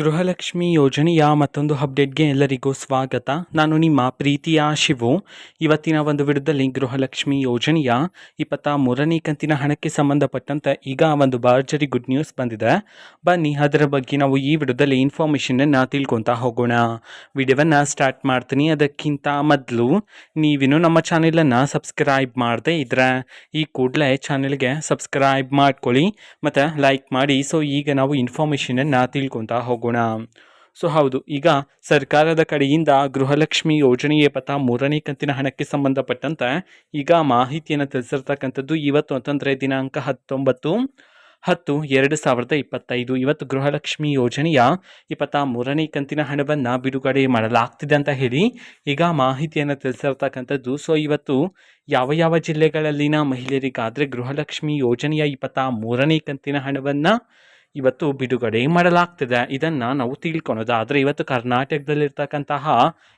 ಗೃಹಲಕ್ಷ್ಮಿ ಯೋಜನೆಯ ಮತ್ತೊಂದು ಅಪ್ಡೇಟ್ಗೆ ಎಲ್ಲರಿಗೂ ಸ್ವಾಗತ. ನಾನು ನಿಮ್ಮ ಪ್ರೀತಿಯ ಶಿವು. ಇವತ್ತಿನ ಒಂದು ವಿಡಿಯೋದಲ್ಲಿ ಗೃಹಲಕ್ಷ್ಮಿ ಯೋಜನೆಯ 23ನೇ ಕಂತಿನ ಹಣಕ್ಕೆ ಸಂಬಂಧಪಟ್ಟಂತೆ ಈಗ ಒಂದು ಭರ್ಜರಿ ಗುಡ್ ನ್ಯೂಸ್ ಬಂದಿದೆ. ಬನ್ನಿ ಅದರ ಬಗ್ಗೆ ನಾವು ಈ ವಿಡಿಯೋದಲ್ಲಿ ಇನ್ಫಾರ್ಮೇಷನನ್ನು ತಿಳ್ಕೊತಾ ಹೋಗೋಣ. ವಿಡಿಯೋವನ್ನು ಸ್ಟಾರ್ಟ್ ಮಾಡ್ತೀನಿ. ಅದಕ್ಕಿಂತ ಮೊದಲು ನೀವಿನ್ನು ನಮ್ಮ ಚಾನೆಲನ್ನು ಸಬ್ಸ್ಕ್ರೈಬ್ ಮಾಡದೇ ಇದ್ರೆ ಈ ಕೂಡಲೇ ಚಾನೆಲ್ಗೆ ಸಬ್ಸ್ಕ್ರೈಬ್ ಮಾಡ್ಕೊಳ್ಳಿ ಮತ್ತು ಲೈಕ್ ಮಾಡಿ. ಸೊ ಈಗ ನಾವು ಇನ್ಫಾರ್ಮೇಷನನ್ನು ತಿಳ್ಕೊತಾ ಹೋಗೋಣ. ಹೌದು, ಈಗ ಸರ್ಕಾರದ ಕಡೆಯಿಂದ ಗೃಹಲಕ್ಷ್ಮಿ ಯೋಜನೆಯ 23ನೇ ಕಂತಿನ ಹಣಕ್ಕೆ ಸಂಬಂಧಪಟ್ಟಂತೆ ಈಗ ಮಾಹಿತಿಯನ್ನು ತಿಳಿಸಿರ್ತಕ್ಕಂಥದ್ದು. ಇವತ್ತು ಅಂತಂದರೆ ದಿನಾಂಕ 19/10/2025 ಇವತ್ತು ಗೃಹಲಕ್ಷ್ಮಿ ಯೋಜನೆಯ 23ನೇ ಕಂತಿನ ಹಣವನ್ನು ಬಿಡುಗಡೆ ಮಾಡಲಾಗ್ತಿದೆ ಅಂತ ಹೇಳಿ ಈಗ ಮಾಹಿತಿಯನ್ನು ತಿಳಿಸಿರ್ತಕ್ಕಂಥದ್ದು. ಇವತ್ತು ಯಾವ ಯಾವ ಜಿಲ್ಲೆಗಳಲ್ಲಿನ ಮಹಿಳೆಯರಿಗಾದರೆ ಗೃಹಲಕ್ಷ್ಮಿ ಯೋಜನೆಯ 23ನೇ ಕಂತಿನ ಹಣವನ್ನು ಇವತ್ತು ಬಿಡುಗಡೆ ಮಾಡಲಾಗ್ತಿದೆ, ಇದನ್ನು ನಾವು ತಿಳ್ಕೊಳೋದಾದರೆ ಇವತ್ತು ಕರ್ನಾಟಕದಲ್ಲಿರ್ತಕ್ಕಂತಹ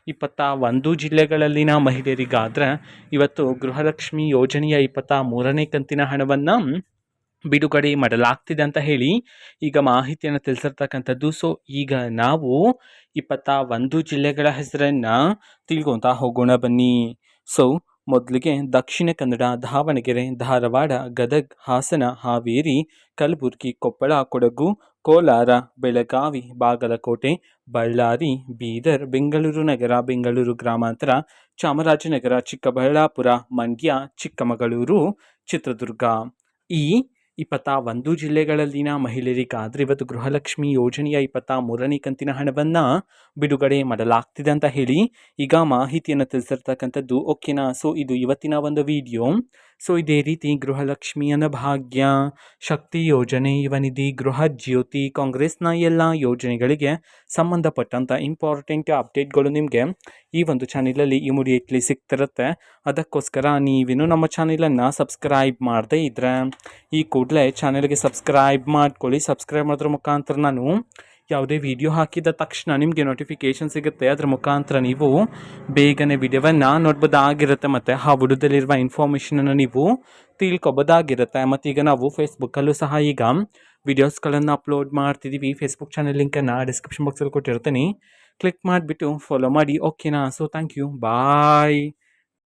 21 ಜಿಲ್ಲೆಗಳಲ್ಲಿನ ಮಹಿಳೆಯರಿಗಾದರೆ ಇವತ್ತು ಗೃಹಲಕ್ಷ್ಮಿ ಯೋಜನೆಯ 23ನೇ ಕಂತಿನ ಹಣವನ್ನು ಬಿಡುಗಡೆ ಮಾಡಲಾಗ್ತಿದೆ ಅಂತ ಹೇಳಿ ಈಗ ಮಾಹಿತಿಯನ್ನು ತಿಳಿಸಿರ್ತಕ್ಕಂಥದ್ದು. ಈಗ ನಾವು 21 ಜಿಲ್ಲೆಗಳ ಹೆಸರನ್ನು ತಿಳ್ಕೊತಾ ಹೋಗೋಣ ಬನ್ನಿ. ಮೊದಲಿಗೆ ದಕ್ಷಿಣ ಕನ್ನಡ, ದಾವಣಗೆರೆ, ಧಾರವಾಡ, ಗದಗ, ಹಾಸನ, ಹಾವೇರಿ, ಕಲಬುರಗಿ, ಕೊಪ್ಪಳ, ಕೊಡಗು, ಕೋಲಾರ, ಬೆಳಗಾವಿ, ಬಾಗಲಕೋಟೆ, ಬಳ್ಳಾರಿ, ಬೀದರ್, ಬೆಂಗಳೂರು ನಗರ, ಬೆಂಗಳೂರು ಗ್ರಾಮಾಂತರ, ಚಾಮರಾಜನಗರ, ಚಿಕ್ಕಬಳ್ಳಾಪುರ, ಮಂಡ್ಯ, ಚಿಕ್ಕಮಗಳೂರು, ಚಿತ್ರದುರ್ಗ. ಈ 21 ಜಿಲ್ಲೆಗಳಲ್ಲಿನ ಮಹಿಳೆಯರಿಗಾದರೆ ಇವತ್ತು ಗೃಹಲಕ್ಷ್ಮಿ ಯೋಜನೆಯ 23ನೇ ಕಂತಿನ ಹಣವನ್ನು ಬಿಡುಗಡೆ ಮಾಡಲಾಗ್ತಿದೆ ಅಂತ ಹೇಳಿ ಈಗ ಮಾಹಿತಿಯನ್ನು ತಿಳಿಸಿರ್ತಕ್ಕಂಥದ್ದು. ಓಕೆನಾ? ಇದು ಇವತ್ತಿನ ಒಂದು ವಿಡಿಯೋ. ಇದೇ ರೀತಿ ಗೃಹಲಕ್ಷ್ಮಿ ಅನ್ನಭಾಗ್ಯ, ಶಕ್ತಿ ಯೋಜನೆ, ಯುವನಿಧಿ, ಗೃಹ ಜ್ಯೋತಿ, ಕಾಂಗ್ರೆಸ್ನ ಎಲ್ಲ ಯೋಜನೆಗಳಿಗೆ ಸಂಬಂಧಪಟ್ಟಂಥ ಇಂಪಾರ್ಟೆಂಟ್ ಅಪ್ಡೇಟ್ಗಳು ನಿಮಗೆ ಈ ಒಂದು ಚಾನೆಲಲ್ಲಿ ಇಮಿಡಿಯೇಟ್ಲಿ ಸಿಗ್ತಿರುತ್ತೆ. ಅದಕ್ಕೋಸ್ಕರ ನೀವಿನ್ನು ನಮ್ಮ ಚಾನೆಲನ್ನು ಸಬ್ಸ್ಕ್ರೈಬ್ ಮಾಡದೇ ಇದ್ದರೆ ಈ ಕೂಡಲೇ ಚಾನೆಲ್ಗೆ ಸಬ್ಸ್ಕ್ರೈಬ್ ಮಾಡ್ಕೊಳ್ಳಿ. ಸಬ್ಸ್ಕ್ರೈಬ್ ಮಾಡೋದ್ರ ಮುಖಾಂತರ ನಾನು ಯಾವುದೇ ವಿಡಿಯೋ ಹಾಕಿದ ತಕ್ಷಣ ನಿಮಗೆ ನೋಟಿಫಿಕೇಷನ್ ಸಿಗುತ್ತೆ. ಅದರ ಮುಖಾಂತರ ನೀವು ಬೇಗನೆ ವಿಡಿಯೋವನ್ನು ನೋಡ್ಬೋದಾಗಿರುತ್ತೆ ಮತ್ತು ಆ ವಿಡಿಯೋದಲ್ಲಿರುವ ಇನ್ಫಾರ್ಮೇಷನನ್ನು ನೀವು ತಿಳ್ಕೊಬೋದಾಗಿರುತ್ತೆ. ಮತ್ತು ಈಗ ನಾವು ಫೇಸ್ಬುಕ್ಕಲ್ಲೂ ಸಹ ಈಗ ವಿಡಿಯೋಸ್ಗಳನ್ನು ಅಪ್ಲೋಡ್ ಮಾಡ್ತಿದ್ದೀವಿ. ಫೇಸ್ಬುಕ್ ಚಾನೆಲ್ ಲಿಂಕನ್ನು ಡಿಸ್ಕ್ರಿಪ್ಷನ್ ಬಾಕ್ಸಲ್ಲಿ ಕೊಟ್ಟಿರ್ತೀನಿ, ಕ್ಲಿಕ್ ಮಾಡಿಬಿಟ್ಟು ಫಾಲೋ ಮಾಡಿ. ಓಕೆನಾ? Thank you, bye.